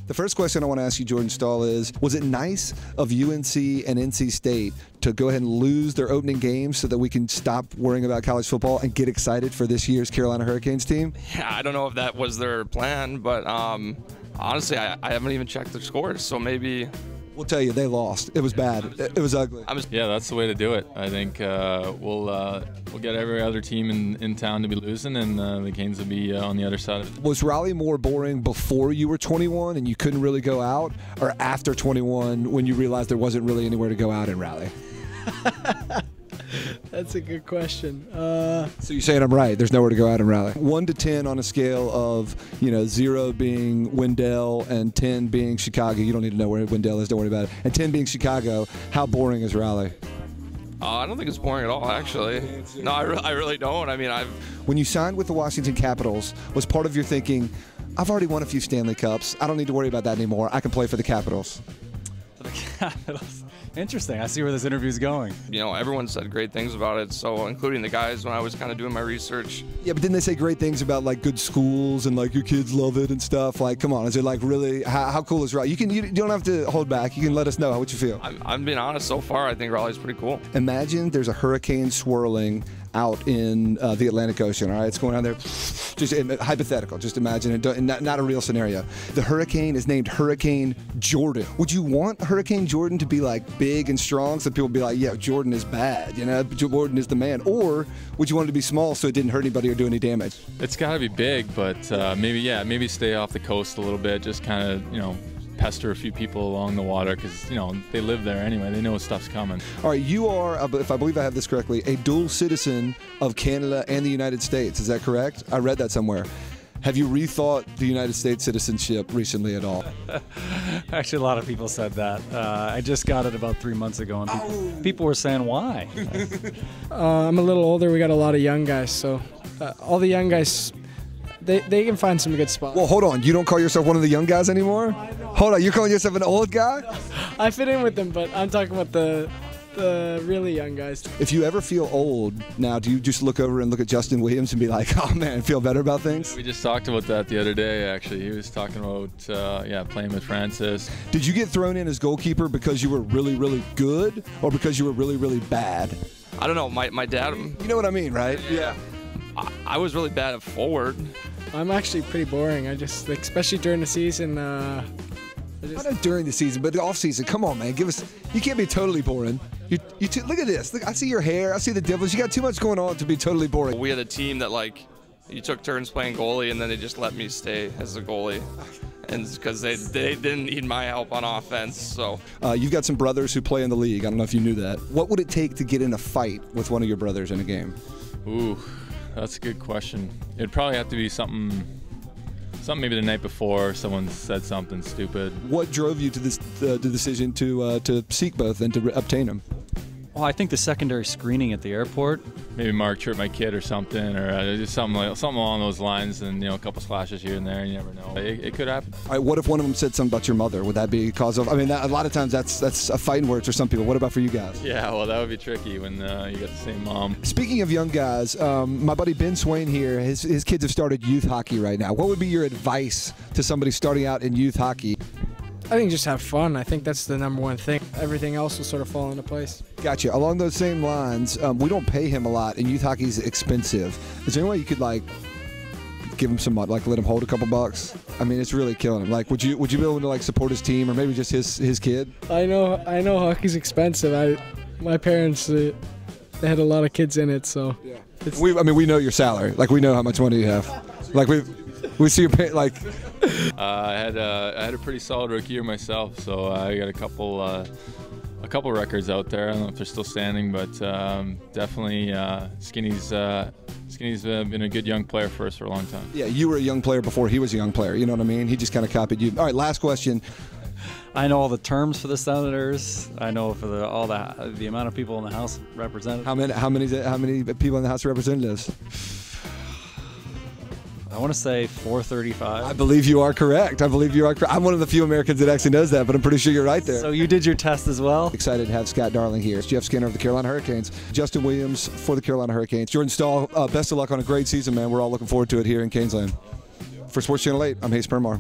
The first question I want to ask you, Jordan Staal, is was it nice of UNC and NC State to go ahead and lose their opening games so that we can stop worrying about college football and get excited for this year's Carolina Hurricanes team? Yeah, I don't know if that was their plan, but honestly, I haven't even checked the scores, so maybe. We'll tell you, they lost. It was bad. It was ugly. Yeah, that's the way to do it. I think we'll get every other team in town to be losing, and the Canes will be on the other side of it. Was Raleigh more boring before you were 21 and you couldn't really go out, or after 21 when you realized there wasn't really anywhere to go out in Raleigh? That's a good question. So you're saying I'm right? There's nowhere to go out in Raleigh. 1 to 10 on a scale of 0 being Wendell and 10 being Chicago. You don't need to know where Wendell is. Don't worry about it. And 10 being Chicago. How boring is Raleigh? I don't think it's boring at all, actually. No, I really don't. I mean, When you signed with the Washington Capitals, was part of your thinking, I've already won a few Stanley Cups. I don't need to worry about that anymore. I can play for the Capitals. For the Capitals. Interesting. I see where this interview is going. Everyone said great things about it, so including the guys when I was kind of doing my research. Yeah, but didn't they say great things about like good schools and like your kids love it and stuff? Like, come on, is it like really? How cool is Raleigh? You don't have to hold back. You can let us know what you feel. I'm being honest. So far, I think Raleigh's pretty cool. Imagine there's a hurricane swirling out in the Atlantic Ocean. All right, it's going on there. Just hypothetical. Just imagine it. Not a real scenario. The hurricane is named Hurricane Jordan. Would you want Hurricane Jordan to be like big and strong so people be like, yeah, Jordan is bad. Jordan is the man. Or would you want it to be small so it didn't hurt anybody or do any damage? It's got to be big, but maybe stay off the coast a little bit. Just kind of pester a few people along the water because they live there anyway. They know stuff's coming. All right, you are, if I believe I have this correctly, a dual citizen of Canada and the United States. Is that correct? I read that somewhere. Have you rethought the United States citizenship recently at all? Actually, a lot of people said that. I just got it about 3 months ago, and people were saying why. I'm a little older. We got a lot of young guys, so all the young guys, they can find some good spots. Well, hold on. You don't call yourself one of the young guys anymore? Hold on. You're calling yourself an old guy? I fit in with them, but I'm talking about the really young guys. If you ever feel old now, do you just look over and look at Justin Williams and be like, oh man, feel better about things? We just talked about that the other day, actually. He was talking about, playing with Francis. Did you get thrown in as goalkeeper because you were really, really good or because you were really, really bad? I don't know. My dad. You know what I mean, right? Yeah. I was really bad at forward. I'm actually pretty boring. I just, especially during the season. Not during the season, but the off season. Come on, man. You can't be totally boring. Look at this. Look, I see your hair. I see the dimples. You got too much going on to be totally boring. We had a team that you took turns playing goalie, and then they just let me stay as a goalie, and because they didn't need my help on offense. So you've got some brothers who play in the league. I don't know if you knew that. What would it take to get in a fight with one of your brothers in a game? Ooh, that's a good question. It'd probably have to be something maybe the night before someone said something stupid. What drove you to the decision to seek both and to obtain them? Well, I think the secondary screening at the airport. Maybe Mark tripped my kid or something, or just something along those lines, and a couple splashes here and there. You never know. It could happen. All right. What if one of them said something about your mother? Would that be a cause of? I mean, a lot of times that's a fighting word for some people. What about for you guys? Yeah, well, that would be tricky when you got the same mom. Speaking of young guys, my buddy Ben Swain here, his kids have started youth hockey right now. What would be your advice to somebody starting out in youth hockey? I think just have fun. I think that's the number one thing. Everything else will sort of fall into place. Gotcha. Along those same lines, we don't pay him a lot, and youth hockey is expensive. Is there any way you could give him some let him hold a couple bucks? I mean, it's really killing him. Would you be able to support his team or maybe just his kid? I know hockey's expensive. My parents they had a lot of kids in it, so. Yeah. We know your salary. We know how much money you have. We see your pay, I had a pretty solid rookie year myself, so I got a couple records out there. I don't know if they're still standing, but definitely Skinny's been a good young player for us for a long time. Yeah, you were a young player before he was a young player. You know what I mean? He just kind of copied you. All right, last question. I know all the terms for the Senators. I know for the amount of people in the House represented. How many people in the House of Representatives? I want to say 435. I believe you are correct. I'm one of the few Americans that actually knows that, but I'm pretty sure you're right there. So you did your test as well? Excited to have Scott Darling here. It's Jeff Skinner of the Carolina Hurricanes. Justin Williams for the Carolina Hurricanes. Jordan Staal, best of luck on a great season, man. We're all looking forward to it here in Canesland. For Sports Channel 8, I'm Hayes Permar.